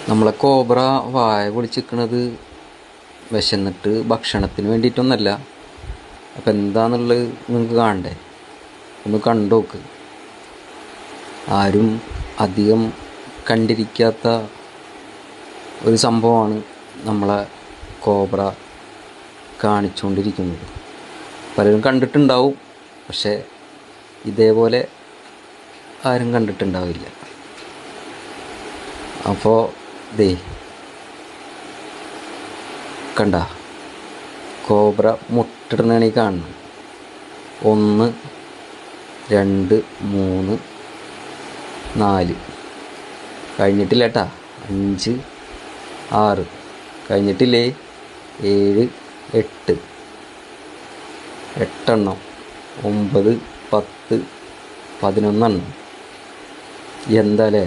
നമ്മളെ കോബ്ര വായ പൊളിച്ചിരിക്കണത് വിശന്നിട്ട് ഭക്ഷണത്തിന് വേണ്ടിയിട്ടൊന്നല്ല. അപ്പം എന്താണെന്നുള്ളത് നിങ്ങൾക്ക് കാണണ്ടേ? ഒന്ന് കണ്ടു നോക്ക്. ആരും അധികം കണ്ടിരിക്കാത്ത ഒരു സംഭവമാണ് നമ്മളെ കോബ്ര കാണിച്ചുകൊണ്ടിരിക്കുന്നത്. പലരും കണ്ടിട്ടുണ്ടാവും, പക്ഷേ ഇതേപോലെ ആരും കണ്ടിട്ടുണ്ടാവില്ല. അപ്പോൾ ദേ കണ്ട, കോബ്ര മുട്ടിടുന്നതാണ് ഈ കാണുന്നത്. 1 2 3 4 കഴിഞ്ഞിട്ടില്ല കേട്ടാ. 5 6 കഴിഞ്ഞിട്ടില്ലേ. 7 8 8 9 10 11 എന്താല്ലേ.